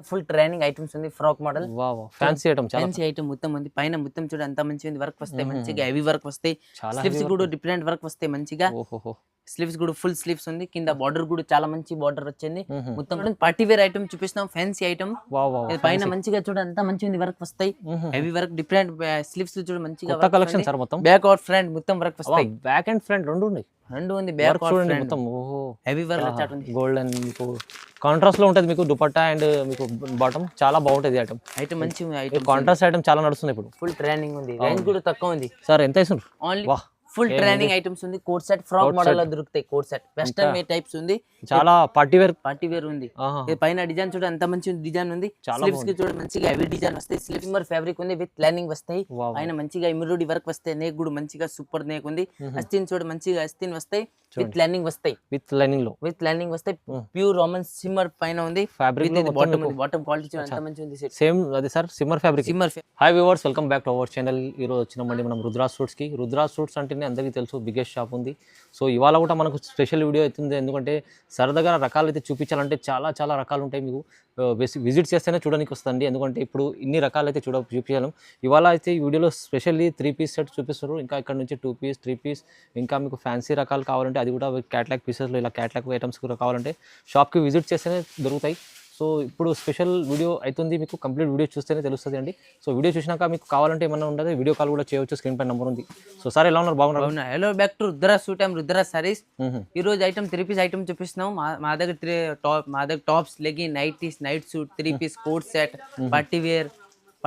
Full training items ఉంది frock model wow fancy item చాలా fancy item మొత్తం ఉంది పైన మొత్తం చూడ అంత మంచి ఉంది వర్క్ వస్తాయి మంచిగా హెవీ వర్క్ వస్తాయి చాలా స్లీవ్స్ కూడా డిఫరెంట్ వర్క్ వస్తాయి మంచిగా ఓహో స్లీవ్స్ కూడా ఫుల్ స్లీవ్స్ ఉంది కింద బార్డర్ కూడా చాలా మంచి బార్డర్ వచ్చింది మొత్తం పార్టీ వేర్ ఐటమ్ చూపిస్తాం ఫ్యాన్సీ ఐటమ్ వావ్ పైన మంచిగా చూడ అంత మంచి ఉంది వర్క్ వస్తాయి హెవీ వర్క్ డిఫరెంట్ స్లీవ్స్ చూడ మంచిగా కొత్త కలెక్షన్ సార్ మొత్తం బ్యాక్ అవుట్ ఫ్రంట్ మొత్తం వర్క్ వస్తాయి బ్యాక్ అండ్ ఫ్రంట్ రెండు ఉన్నాయి రెండు ఉంది బ్యాక్ అవుట్ చూడండి ఫ్రంట్ మొత్తం ఓహో హెవీ వర్క్ వచ్చాట్ ఉంది గోల్డెన్ మీకు కాంట్రాస్ట్ లో ఉంటుంది మీకు దుపట్టా అండ్ మీకు బాటమ్ చాలా బాగుంటుంది ఐటమ్ ఐటమ్ మంచి ఐటమ్ కాంట్రాస్ట్ ఐటమ్ చాలా నడుస్తుంది ఇప్పుడు ఫుల్ ట్రైనింగ్ ఉంది రేంజ్ కూడా తక్కువ ఉంది సార్ ఎంత ఇస్తున్నారు ఓన్లీ వాహ్ ఫుల్ ట్రైనింగ్ ఐటమ్స్ ఉంది కోట్ సెట్ ఫ్రాక్ మోడల్ లో దొరుకుతాయి coat set western wear types ఉంది చాలా పార్టీ వేర్ ఉంది ఇది పైన డిజైన్ చూడ అంత మంచి డిజైన్ ఉంది స్లీవ్స్ కి చూడ మంచిగా హెవీ డిజైన్ వస్తాయి స్లిమ్మర్ ఫ్యాబ్రిక్ ఉంది విత్ లైనింగ్ వస్తాయి పైన మంచిగా ఎంబ్రాయిడరీ వర్క్ వస్తాయి నేక్ కూడా మంచిగా సూపర్ నేక్ ఉంది అస్తిన్ చూడ మంచిగా అస్తిన్ వస్తాయి విత్ లైనింగ్ వస్తాయి విత్ లైనింగ్ వస్తాయి ప్యూర్ రోమన్ సిమ్మర్ పైన ఉంది ఫ్యాబ్రిక్ బాటమ్ క్వాలిటీ చూడ అంత మంచి ఉంది సేమ్ అది sir shimmer fabric hi viewers welcome back to our channel ఈ రోజు వచ్చినామండి మనం రుద్రాజ్ సూట్స్ కి రుద్రాజ్ సూట్స్ అంటేనే అందరికీ తెలుసు బిగ్గెస్ట్ షాప్ ఉంది సో ఇవాళ కూడా మనకు స్పెషల్ వీడియో అవుతుంది ఎందుకంటే సరదాగా రకాలు అయితే చూపించాలంటే చాలా రకాలు ఉంటాయి మీకు విజిట్ చేస్తేనే చూడడానికి వస్తుంది ఎందుకంటే ఇప్పుడు ఇన్ని రకాలు అయితే చూపించాలి ఇవాళ అయితే ఈ వీడియోలో స్పెషల్లీ 3 పీస్ సెట్ చూపిస్తారు ఇంకా ఇక్కడ నుంచి 2 పీస్ 3 పీస్ ఇంకా మీకు ఫ్యాన్సీ రకాలు కావాలంటే అది కూడా క్యాట్లాగ్ పీసెస్లో ఇలా క్యాట్లాగ్ ఐటమ్స్ కూడా కావాలంటే షాప్కి విజిట్ చేస్తేనే దొరుకుతాయి సో ఇప్పుడు స్పెషల్ వీడియో అవుతుంది మీకు కంప్లీట్ వీడియో చూస్తేనే తెలుస్తుంది అండి సో వీడియో చూసినాక మీకు కావాలంటే ఏమన్నా ఉండదు వీడియో కాల్ కూడా చేయవచ్చు స్క్రీన్ పై నెంబర్ ఉంది సో సార్ ఎలా ఉన్నారు బాగున్నారు hello back to Rudra suit and Rudra sarees ఈ రోజు ఐటమ్ 3 పీస్ ఐటమ్ చూపిస్తున్నాం మా దగ్గర tops legging nighties night suit 3 piece coat set party wear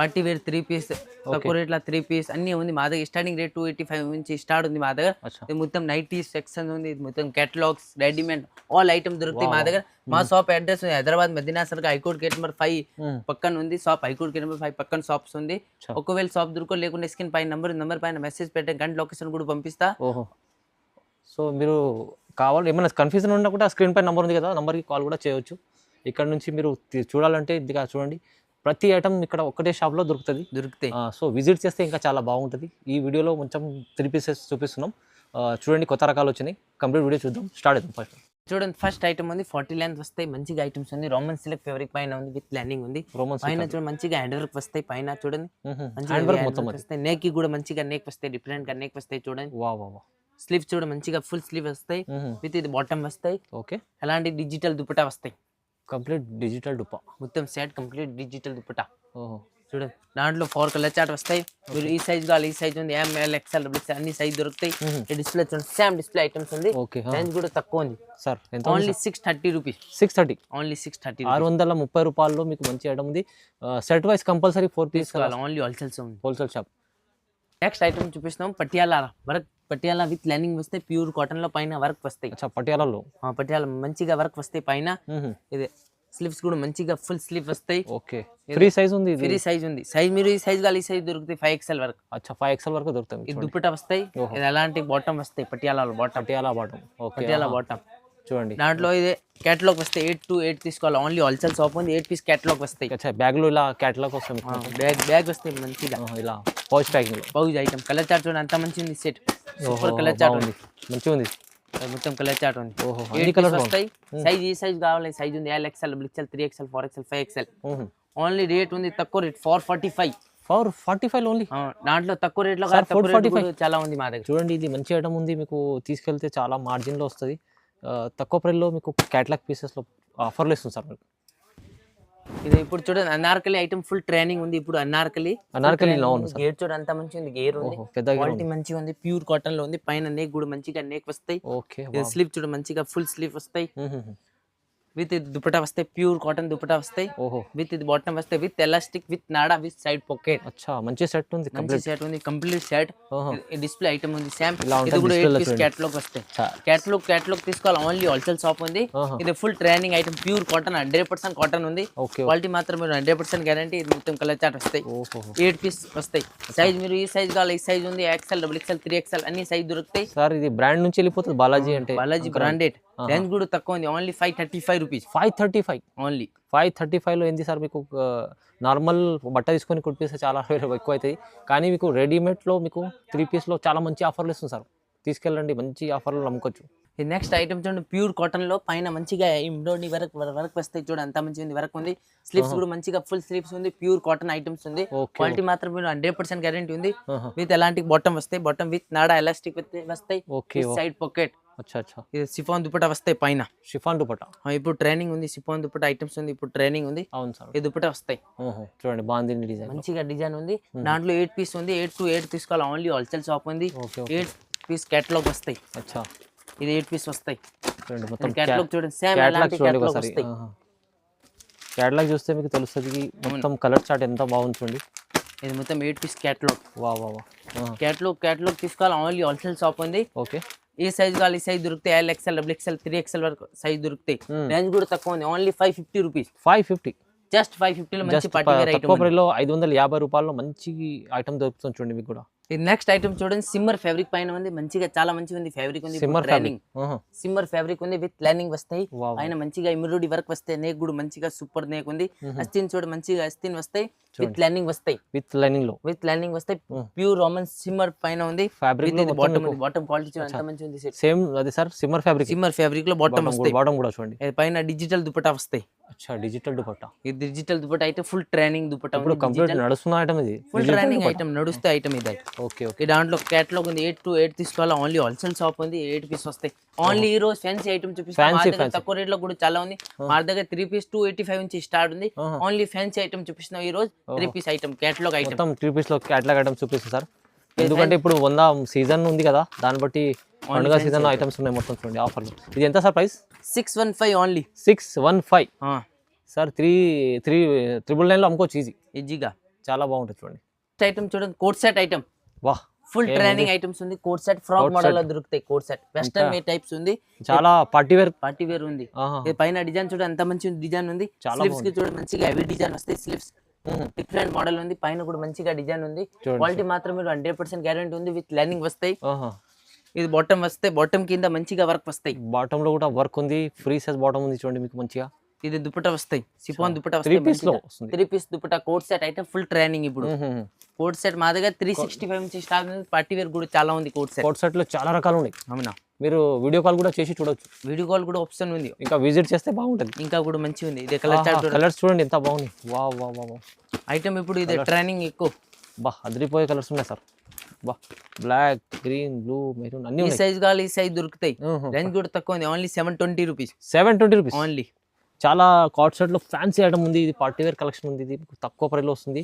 3 piece తక్కువ రేట్ల 3 పీస్ అన్ని ఉంది మా దగ్గర స్టార్టింగ్ రేట్ 285 నుంచి స్టార్ట్ ఉంది మా దగ్గర మొత్తం నైటీస్ సెక్షన్ ఉంది మొత్తం కేటలాగ్స్ రెడీమేడ్ ఆల్ ఐటమ్ దొరుకుతాయి మా దగ్గర మా shop address Hyderabad Madina circle high court gate number 5 పక్కన ఉంది షాప్ హైకోర్ట్ గేట్ నెంబర్ 5 పక్కన షాప్స్ ఉంది ఒకవేళ షాప్ దొరకో లేకుంటే స్క్రీన్ పైన నెంబర్ పైన మెసేజ్ పెట్టే గంట లొకేషన్ కూడా పంపిస్తా సో మీరు కావాలి ఏమైనా కన్ఫ్యూజన్ ఉన్నా కూడా స్క్రీన్ పైన నెంబర్ ఉంది కదా నెంబర్కి కాల్ కూడా చేయవచ్చు ఇక్కడ నుంచి మీరు చూడాలంటే ఇది చూడండి ప్రతి ఐటమ్ ఇక్కడ ఒకటే షాప్లో దొరుకుతాయి సో విజిట్ చేస్తే ఇంకా చాలా బాగుంటుంది ఈ వీడియోలో కొంచెం 3 పీసెస్ చూపిస్తున్నాం చూడండి కొత్త రకాలు వచ్చినాయి కంప్లీట్ వీడియో చూద్దాం స్టార్ట్ అవుతాం ఫస్ట్ చూడండి ఫస్ట్ ఐటమ్ ఉంది 40 లెంత్ వస్తాయి మంచిగా ఐటమ్స్ ఉంది రోమన్ సిల్క్ ఫ్యాబ్రిక్ పైన ఉంది విత్ లైనింగ్ ఉంది పైన చూడండి మంచిగా హ్యాండ్ వర్క్ వస్తాయి పైన చూడండి మంచిగా నేక్ కి కూడా మంచిగా నేక్ వస్తాయి డిఫరెంట్ గా నేక్ వస్తాయి చూడండి స్లీవ్ చూడ మంచిగా ఫుల్ స్లీవ్ వస్తాయి విత్ ఇది బాటమ్ వస్తాయి ఓకే అలాంటి డిజిటల్ దుపట్టా వస్తాయి కంప్లీట్ డిజిటల్ దుపట్టా మొత్తం సెట్ కంప్లీట్ డిజిటల్ దుపట్టా చూడండి దాంట్లో 4 కలర్ చార్ట్ వస్తాయి మీరు ఈ సైజ్ కావాలి ఈ సైజ్ ఉంది ML XL XXL అన్ని సైజ్ దొరుకుతాయి ఈ డిస్ప్లే చూడండి సేమ్ డిస్ప్లే ఐటమ్స్ ఉంది రేంజ్ కూడా తక్కువ ఉంది సార్ ఓన్లీ 630 రూపీస్ 630 ఓన్లీ 630 630 రూపాయల్లో మీకు మంచి ఐటమ్ ఉంది సెట్ వైస్ కంపల్సరీ 4 పీస్ కావాలి only wholesale shop next item చూపిస్తున్నాం పటియాలా విత్ లైనింగ్ వస్తాయి ప్యూర్ కాటన్ లో పైన వర్క్ వస్తాయి పటియాలా మంచిగా వర్క్ వస్తాయి పైన ఇది స్లీవ్స్ కూడా మంచిగా ఫుల్ స్లీవ్ వస్తాయి ఓకే ఫ్రీ సైజ్ ఉంది సైజ్ మీరు ఈ సైజ్ కావాలి ఈ సైజ్ దొరుకుతాయి 5XL వరకు 5XL వరకు దొరుకుతాయి ఇది దుపట్టా వస్తాయి ఇది అలాంటి బాటమ్ వస్తాయి పటియాలా బాటమ్ చూడండి దాంట్లో ఇది కేటలాగ్ వస్తాయి 8 to 8 తీసుకోవాలి ఓన్లీ హోల్సేల్ షాప్ ఉంది 8 పీస్ కేటలాగ్ వస్తాయి బ్యాగ్ లో ఇలా కేటలాగ్ వస్తుంది బ్యాగ్ వస్తాయి మంచిగా ఇలా pouch packing pouch item colour chart చూడండి అంత మంచి ఉంది సెట్ సూపర్ కలర్ చార్ట్ ఉంది మంచిగా ఉంది మొత్తం కలర్ చార్ట్ ఉంది 8 కలర్స్ వస్తాయి సైజ్ ఈ సైజ్ కావాలి సైజ్ ఉంది L XL XL 3XL 4XL 5XL only rate ఉంది తక్కువ రేట్ 445 ఓన్లీ దాంట్లో తక్కువ రేట్ లో చాలా ఉంది మా దగ్గర చూడండి ఇది మంచి ఐటమ్ ఉంది మీకు తీసుకెళ్తే చాలా మార్జిన్ లో వస్తుంది తక్కువ ప్రైస్ లో మీకు క్యాటలాగ్ పీసెస్ లో ఆఫర్లు ఇస్తుంది సార్ మీకు ఇది ఇప్పుడు చూడండి అనార్కలి ఐటమ్ ఫుల్ ట్రైనింగ్ ఉంది ఇప్పుడు అనార్కలి గేర్ చూడండి అంత మంచి ఉంది గేర్ ఉంది క్వాలిటీ మంచిగా ఉంది ప్యూర్ కాటన్ లో ఉంది పైన నేక్ కూడా మంచిగా నేక్ వస్తాయి స్లీవ్ చూడండి మంచిగా ఫుల్ స్లీవ్ వస్తాయి విత్ దుపట్టా వస్తాయి ప్యూర్ కాటన్ దుపట్టా వస్తాయి విత్ ఇది బాటమ్ వస్తాయి విత్ ఎలాస్టిక్ విత్ నాడా విత్ సైడ్ పాకెట్ మంచి సెట్ ఉంది కంప్లీట్ సెట్ డిస్ప్లే ఐటమ్ ఉంది సేమ్ ఇది కూడా 8 పీస్ కేటలాగ్ వస్తాయి కేటలాగ్ తీసుకోవాలి ఓన్లీ హోల్సేల్ షాప్ ఉంది ఇది full training item pure cotton 100% cotton ఉంది క్వాలిటీ మాత్రం మీరు 100% గ్యారంటీ ఇది మొత్తం కలర్ చార్ట్ వస్తాయి 8 పీస్ వస్తాయి సైజ్ మీరు ఈ సైజ్ కావాలి ఈ సైజ్ ఉంది XL XXL 3XL అన్ని సైజ్ దొరుకుతాయి సార్ ఇది బ్రాండ్ నుంచి వెళ్ళిపోతుంది బాలాజీ బ్రాండెడ్ రేంజ్ కూడా తక్కువ ఉంది ఓన్లీ 535 రూపీస్ 535 ఓన్లీ 535 లో ఏంది సార్ మీకు నార్మల్ బట్ట తీసుకొని కుట్టిస్తే చాలా ఎక్కువ అవుతాయి కానీ మీకు రెడీమేడ్ లో మీకు 3 పీస్ లో చాలా మంచి ఆఫర్లు ఇస్తుంది సార్ తీసుకెళ్ళండి మంచి ఆఫర్లు అమ్ముకోవచ్చు ఇది నెక్స్ట్ ఐటమ్ చూడండి, ప్యూర్ కాటన్ లో పైన మంచిగా ఎంబ్రాయిడరీ వర్క్ వస్తాయి. చూడండి అంత మంచిగా ఉంది, వర్క్ ఉంది. స్లీవ్స్ కూడా మంచిగా ఫుల్ స్లీవ్స్ ఉంది. ప్యూర్ కాటన్ ఐటమ్స్ ఉంది. క్వాలిటీ మాత్రం 100% గ్యారెంటీ ఉంది. విత్ ఎలాంటి బాటమ్ వస్తాయి, బాటమ్ విత్ నాడా ఎలాస్టిక్ వస్తాయి. Side pocket. ఇది సిఫాన్ దుపట్టా వస్తాయి పైన. షిఫాన్ దుపట్టా ఇప్పుడు ట్రైనింగ్ ఉంది, సిఫాన్ దుపట్టా ఐటమ్స్ ఉంది, ఇప్పుడు ట్రైనింగ్ ఉంది. అవును సార్. ఈ దుపట్టా వస్తాయి. చూడండి బాగుంది డిజైన్, మంచిగా డిజైన్ ఉంది. దాంట్లో 8 పీస్ ఉంది. 8 to 8 తీసుకోవాలి. ఓన్లీ హోల్సేల్ షాప్ ఉంది. 8 పీస్ కేటలాగ్ వస్తాయి. అచ్చా, ఇది 8 పీస్ వస్తాయి. చూడండి మొత్తం కేటలాగ్ చూడండి, సేమ్ అలాంటి కేటలాగ్ వస్తాయి. కేటలాగ్ చూస్తే మీకు తెలుస్తుంది మొత్తం కలర్ చార్ట్ ఎంత బాగుంది చూడండి. ఇది మొత్తం 8 పీస్ కేటలాగ్. వా వా వా. కేటలాగ్ తీసుకోవాలి. ఓన్లీ హోల్సేల్ షాప్ ఉంది. ఓకే, ఏ సైజ్ కావాలి ఈ సైజ్ దొరుకుతాయి. LXL, XXL, 3XL వరకు సైజ్ దొరుకుతాయి. రేంజ్ కూడా తక్కువ ఉంది. Only 550 rupees. 550, జస్ట్ 550 లో మంచి పార్టీ వేర్ ఐటమ్. తక్కువ ప్రైస్లో 550 రూపాయల్లో మంచి ఐటమ్ దొరుకుతుంది చూడండి మీకు కూడా. ఇది నెక్స్ట్ ఐటమ్ చూడండి, సిమ్మర్ ఫ్యాబ్రిక్ పైన ఉంది. మంచిగా చాలా మంచిగా ఉంది. ఫ్యాబ్రిక్ ఉంది, సిమ్మర్ ఫ్యాబ్రిక్ ఉంది. విత్ లైనింగ్ వస్తాయి. పైన మంచిగా ఎంబ్రాయిడరీ వర్క్ వస్తాయి. నేక్ కూడా మంచిగా సూపర్ నేక్ ఉంది. అస్తిన్ చూడ మంచిగా అస్తిన్ వస్తాయి. విత్ లైనింగ్ వస్తాయి. విత్ లైనింగ్ వస్తాయి. ప్యూర్ రోమన్ సిమ్మర్ పైన ఉంది. ఫ్యాబ్రిక్ బాటమ్ క్వాలిటీ చూడండి ఎంత మంచిగా ఉంది. సేమ్ అది సార్ సిమ్మర్ ఫ్యాబ్రిక్ లో బాటమ్ వస్తాయి. బాటమ్ కూడా చూడండి. పైన డిజిటల్ దుపట్టా వస్తాయి. అచ్చా, డిజిటల్ దుపట్టా. ఇది డిజిటల్ దుపట్టా అయితే ఫుల్ ట్రైనింగ్ దుపట్టా. ఇప్పుడు కంప్లీట్ నడుస్తున్న ఐటమ్ ఇది. ఫుల్ ట్రైనింగ్ ఐటమ్ నడుస్తే ఐటమ్ ఇది. Okay okay. దాంట్లో కేటలాగ్ ఉంది. 8 to 8 తీసుకోవాలి. ఓన్లీ హోల్సేల్ షాప్ ఉంది. 8 పీస్ వస్తాయి. ఓన్లీ ఈ రోజు ఫ్యాన్సీ ఐటమ్ చూపిస్తాం. తక్కువ రేట్ లో కూడా చాలా ఉంది. మా దగ్గర 3 పీస్ 285 నుంచి స్టార్ట్ ఉంది. ఓన్లీ ఫ్యాన్సీ ఐటమ్ చూపిస్తున్నాం ఈ రోజు. 3 పీస్ ఐటమ్ కేటలాగ్ ఐటమ్. మొత్తం 3 పీస్ లో కేటలాగ్ ఐటమ్ చూపిస్తాం సార్. ఎందుకంటే ఇప్పుడు 100 సీజన్ ఉంది కదా, దాన్ని బట్టి పండుగ సీజన్ ఐటమ్స్ ఉన్నాయి మొత్తం చూడండి ఆఫర్లు. ఇది ఎంత సార్ ప్రైస్? 615 ఓన్లీ. 615 సార్. 399 లో అమ్ముకోవచ్చు ఈజీగా. చాలా బాగుంటుంది చూడండి. ఐటమ్ చూడండి, కోట్ సెట్ ఐటమ్. వాహ్, ఫుల్ ట్రైనింగ్ ఐటమ్స్ ఉంది. కోట్ సెట్ ఫ్రాక్ మోడల్ లో దొరుకుతాయి. కోట్ సెట్ వెస్టర్న్ వే టైప్స్ ఉంది. చాలా పార్టీ వేర్ ఉంది. ఇది పైన డిజైన్ చూడండి ఎంత మంచి డిజైన్ ఉంది. స్లీవ్స్ కి చూడండి మంచిగా హెవీ డిజైన్ వస్తాయి. స్లీవ్స్ డిఫరెంట్ మోడల్ ఉంది. పైన కూడా మంచిగా డిజైన్ ఉంది. క్వాలిటీ మాత్రం 100% గ్యారెంటీ ఉంది. విత్ లైనింగ్ వస్తాయి. ఇది బాటమ్ వస్తాయి. బాటమ్ కింద మంచిగా వర్క్ వస్తాయి. బాటమ్ లో కూడా వర్క్ ఉంది. ఫ్రీ సైజ్ బాటమ్ ఉంది చూడండి మీకు మంచిగా. ఇది దుపట్టా వస్తాయి. సిఫాన్ దుపట్టా వస్తాయి. 3 piece dupatta coat set item full training. ఇప్పుడు కోట్ సెట్ మా దగ్గర 365 నుంచి స్టార్ట్ ఉంది. పార్టీ వేర్ కూడా చాలా ఉంది. కోట్ సెట్ లో చాలా రకాలు ఉన్నాయి. అవునా, మీరు వీడియో కాల్ కూడా చేసి చూడొచ్చు. వీడియో కాల్ కూడా ఆప్షన్ ఉంది. ఇంకా విజిట్ చేస్తే బాగుంటుంది. ఇంకా కూడా మంచిగా ఉంది. ఇది కలర్స్ చూడండి ఎంత బాగుంది. వా వా వా. ఐటమ్ ఇప్పుడు ఇది ట్రైనింగ్ ఎక్కువ. బా, అదిరిపోయే కలర్స్ ఉన్నాయి సార్. బా, బ్లాక్, గ్రీన్, బ్లూ, మెరూన్ అన్ని ఈ సైజ్ కావాలి ఈ సైజ్ దొరుకుతాయి. రేంజ్ కూడా తక్కువ ఉంది. Only 720 rupees. 720 rupees only. చాలా కాట్ సెట్ లో ఫ్యాన్సీ ఐటమ్ ఉంది. ఇది పార్టీ వేర్ కలెక్షన్ ఉంది. ఇది తక్కువ ప్రైస్ లో వస్తుంది.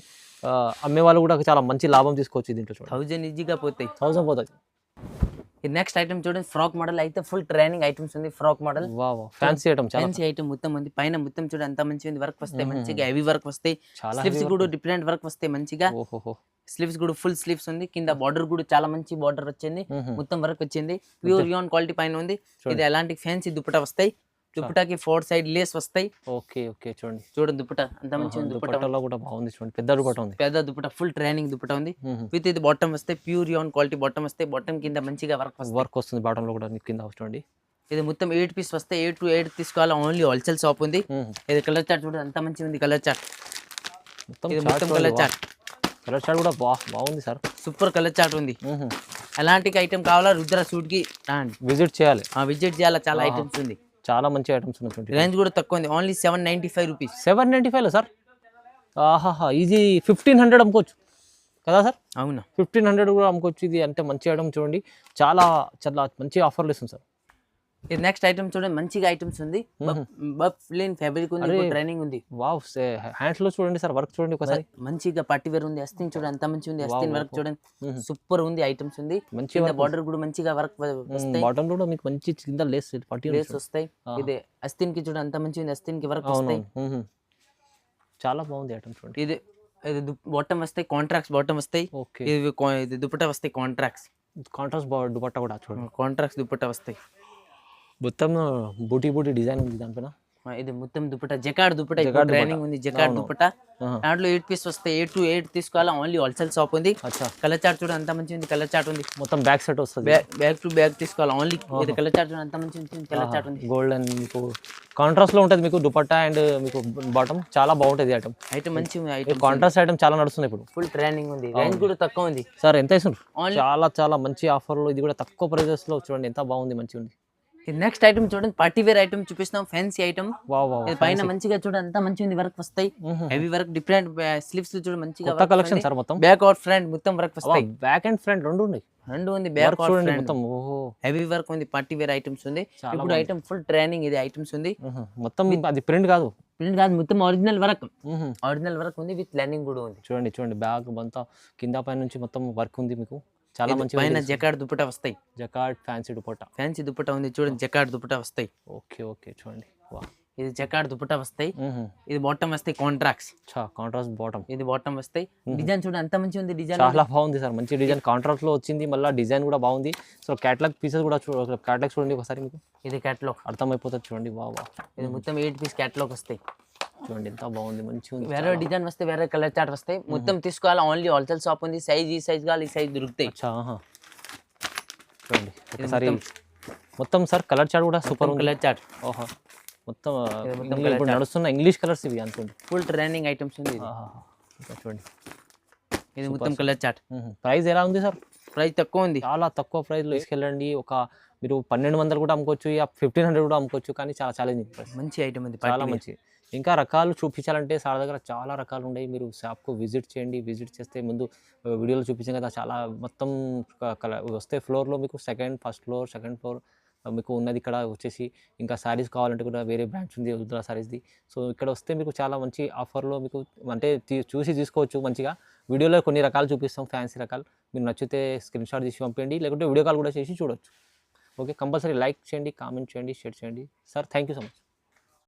అమ్మే వాళ్ళు కూడా చాలా మంచి లాభం తీసుకోవచ్చు దీంట్లో. చూడండి 1000 ఈజీగా పోతాయి. 1000 పోతాయి. ఈ నెక్స్ట్ ఐటమ్ చూడండి, ఫ్రాక్ మోడల్ అయితే ఫుల్ ట్రైనింగ్ ఐటమ్స్ ఉంది. Frock model fancy item. Fancy item మొత్తం ఉంది. పైన మొత్తం చూడండి ఎంత మంచిగా ఉంది. వర్క్ వస్తాయి మంచిగా హెవీ వర్క్ వస్తాయి. స్లీవ్స్ కూడా డిఫరెంట్ వర్క్ వస్తాయి మంచిగా. స్లీవ్స్ కూడా ఫుల్ స్లీవ్స్ ఉంది. కింద బార్డర్ కూడా చాలా మంచి బార్డర్ వచ్చింది. మొత్తం వర్క్ వచ్చింది. ప్యూర్ యూన్ క్వాలిటీ పైన ఉంది. ఇది ఎలాంటి ఫ్యాన్సీ దుపట్టా వస్తాయి. దుపట్టాకి 4 సైడ్ లేస్ వస్తాయి. Okay okay. చూడండి దుపట్టా అంత మంచి ఉంది. దుపట్టాలో కూడా బాగుంది చూడండి. పెద్ద దుపట్టా ఉంది. పెద్ద దుపట్టా ఫుల్ ట్రైనింగ్ దుపట్టా ఉంది. విత్ ఇది బాటమ్ వస్తాయి. ప్యూర్ యూన్ క్వాలిటీ బాటమ్ వస్తాయి. బాటమ్ కింద మంచిగా వర్క్ వస్తుంది. బాటమ్ లో కూడా కింద చూడండి. ఇది మొత్తం 8 పీస్ వస్తాయి. 8 to 8 తీసుకోవాలి. ఓన్లీ హోల్సేల్ షాప్ ఉంది. ఇది కలర్ చార్ట్ చూడండి ఎంత మంచిగా ఉంది. కలర్ చార్ట్ మొత్తం కలర్ చార్ట్ కూడా బాగుంది సార్. సూపర్ కలర్ చార్ట్ ఉంది. ఎలాంటి ఐటమ్ కావాలా రుద్ర సూట్ కి విజిట్ చేయాలి. చాలా ఐటమ్స్ ఉంది. చాలా మంచి ఐటమ్స్ ఉన్నాయి. రేంజ్ కూడా తక్కువ ఉంది. Only 795 rupees. 795 సార్. ఆహాహా, ఇది 1500 అమ్ముకోవచ్చు కదా సార్? అవునా, 1500 కూడా అమ్ముకోవచ్చు. ఇది అంటే మంచి ఐటమ్ చూడండి. చాలా చాలా మంచి ఆఫర్లు ఇస్తుంది సార్. ఇది నెక్స్ట్ ఐటమ్ చూడండి, మంచిగా ఐటమ్స్ ఉంది. బఫ్లిన్ ఫ్యాబ్రిక్ ఉంది. ట్రైనింగ్ ఉంది. వావ్, హ్యాండ్స్ లో చూడండి సార్. వర్క్ చూడండి ఒకసారి. మంచిగా పార్టీ వేర్ ఉంది. అస్తిన్ చూడండి ఎంత మంచిగా ఉంది. అస్తిన్ వర్క్ చూడండి సూపర్ ఉంది. ఐటమ్స్ ఉంది. మంచిగా బార్డర్ కూడా మంచిగా వర్క్ వస్తాయి. బాటమ్ లో మీకు మంచి కింద లేస్ వస్తాయి. ఇది అస్తిన్ కి చూడండి ఎంత మంచిగా ఉంది. అస్తిన్ కి వర్క్ వస్తాయి. చాలా బాగుంది ఐటమ్ చూడండి. ఇది బాటమ్ వస్తాయి. కాంట్రాక్ట్స్ బాటమ్ వస్తాయి. ఇది దుపట్టా వస్తాయి. కాంట్రాక్ట్స్ దుపట్టా కూడా చూడండి. కాంట్రాక్ట్స్ దుపట్టా వస్తాయి. మొత్తం బూటీ డిజైన్ ఉంది దానిపైన. ఇది మొత్తం దుపట్టా జకార్డ్ దుపట్టా ట్రైనింగ్ ఉంది. జకార్డ్ దుపట్టా దాంట్లో 8 పీస్ వస్తాయి. 8 to 8 తీసుకోవాలా. ఓన్లీ హోల్సేల్ షాప్ ఉంది. కలర్ చార్ట్ చూడండి అంత మంచి ఉంది. కలర్ చార్ట్ ఉంది. మొత్తం బ్యాక్ సెట్ వస్తుంది. బ్యాక్ టు బ్యాక్ తీసుకోవాలి. ఓన్లీ ఇది కలర్ చార్ట్ చూడండి అంత మంచి ఉంది. కలర్ చార్ట్ ఉంది. గోల్డ్ అండ్ మీకు కాంట్రాస్ట్ లో ఉంటుంది. మీకు దుపట్టా అండ్ మీకు బాటమ్ చాలా బాగుంటుంది. ఐటమ్ మంచి ఉంది. కాంట్రాస్ట్ ఐటమ్ చాలా నడుస్తుంది ఇప్పుడు. ఫుల్ ట్రైనింగ్ ఉంది. రేంజ్ కూడా తక్కువ ఉంది. సార్ ఎంత ఇస్తున్నారు? చాలా చాలా మంచి ఆఫర్ లో. ఇది కూడా తక్కువ ప్రైజెస్ లో చూడండి ఎంత బాగుంది. మంచిగా ఉంది. ఇది నెక్స్ట్ ఐటమ్ చూడండి, పార్టీ వేర్ ఐటమ్ చూపిస్తాం, ఫ్యాన్సీ ఐటమ్. వావ్ వావ్ ఇది పైన మంచిగా చూడండి, అంతా మంచిగా వర్క్ వస్తాయి, హెవీ వర్క్, డిఫరెంట్ స్లీవ్స్ చూడండి మంచిగా కొత్త కలెక్షన్ సార్ మొత్తం. బ్యాక్ అవుట్ ఫ్రంట్ మొత్తం వర్క్ వస్తాయి. బ్యాక్ అండ్ ఫ్రంట్ రెండు ఉన్నాయి. రెండు ఉంది, బ్యాక్ అవుట్ చూడండి ఫ్రంట్ మొత్తం. ఓహో హెవీ వర్క్ ఉంది, పార్టీ వేర్ ఐటమ్స్ ఉంది. ఇప్పుడు ఐటమ్ ఫుల్ ట్రైనింగ్ ఇది ఐటమ్స్ ఉంది. మొత్తం అది ప్రింట్ కాదు, ప్రింట్ కాదు, మొత్తం ఒరిజినల్ వర్క్. ఒరిజినల్ వర్క్ ఉంది విత్ లైనింగ్ కూడా ఉంది. చూడండి చూడండి బ్యాగ్ అంతా కింద పై నుంచి మొత్తం వర్క్ ఉంది మీకు. చాలా మంచి పైన జకార్డ్ దుపట్టా వస్తాయి, jacquard fancy dupatta. Fancy dupatta ఉంది చూడండి, జకార్డ్ దుపట్టా వస్తాయి. ఓకే ఓకే చూడండి. వా ఇది జకార్డ్ దుపట్టా వస్తాయి. ఇది బాటమ్ వస్తాయి కాంట్రాక్ట్స్, కాంట్రాస్ట్ బాటమ్. ఇది బాటమ్ వస్తాయి. డిజైన్ చూడండి ఎంత మంచిగా ఉంది, డిజైన్ చాలా బాగుంది సార్, మంచి డిజైన్ కాంట్రాక్ట్ లో వచ్చింది, మళ్ళీ డిజైన్ కూడా బాగుంది. సో క్యాటలాగ్ పీసెస్ కూడా క్యాటలాగ్ చూడండి ఒకసారి, మీకు ఇది క్యాటలాగ్ అర్థమైపోతుంది చూడండి. వా వా ఇది మొత్తం 8 పీస్ క్యాటలాగ్ వస్తాయి. చూడండి ఎంత బాగుంది, మంచిగా ఉంది. వేరే డిజైన్ వస్తే వేరే కలర్ చార్ట్ వస్తాయి. మొత్తం తీసుకోవాలి, ఓన్లీ హోల్సేల్ షాప్ ఉంది. సైజ్ ఈ సైజ్ కావాలి, ఈ సైజ్ దొరుకుతాయి. చూడండి ఒకసారి మొత్తం సార్ కలర్ చార్ట్ కూడా సూపర్ ఉంది. కలర్ చార్ట్ ఓహో మొత్తం ఇప్పుడు నడుస్తున్న ఇంగ్లీష్ కలర్స్ ఇవి అనుకోండి, ఫుల్ ట్రైనింగ్ ఐటమ్స్ ఉంది. చూడండి ఇది మొత్తం కలర్ చార్ట్. ప్రైస్ ఎలా ఉంది సార్? ప్రైస్ తక్కువ ఉంది, చాలా తక్కువ ప్రైస్లో తీసుకెళ్ళండి. ఒక మీరు 1200 కూడా అమ్ముకోవచ్చు, 1500 కూడా అమ్ముకోవచ్చు, కానీ చాలా ఛాలెంజింగ్ ప్రైస్. మంచి ఐటమ్ ఉంది, చాలా మంచి. ఇంకా రకాలు చూపించాలంటే సార్ దగ్గర చాలా రకాలు ఉన్నాయి. మీరు షాప్కు విజిట్ చేయండి. విజిట్ చేస్తే ముందు వీడియోలో చూపించాం కదా, చాలా మొత్తం వస్తే ఫ్లోర్లో మీకు ఫస్ట్ ఫ్లోర్ సెకండ్ ఫ్లోర్ మీకు ఉన్నది. ఇక్కడ వచ్చేసి ఇంకా శారీస్ కావాలంటే కూడా వేరే బ్రాంచ్ ఉంది రుద్ర శారీస్ది. సో ఇక్కడ వస్తే మీకు చాలా మంచి ఆఫర్లో మీకు అంటే చూసి తీసుకోవచ్చు మంచిగా. వీడియోలో కొన్ని రకాలు చూపిస్తాం, ఫ్యాన్సీ రకాలు. మీరు నచ్చితే స్క్రీన్ షాట్ తీసి పంపించండి, లేకుంటే వీడియో కాల్ కూడా చేసి చూడొచ్చు. ఓకే, కంపల్సరీ లైక్ చేయండి, కామెంట్ చేయండి, షేర్ చేయండి. Sir thank you so much.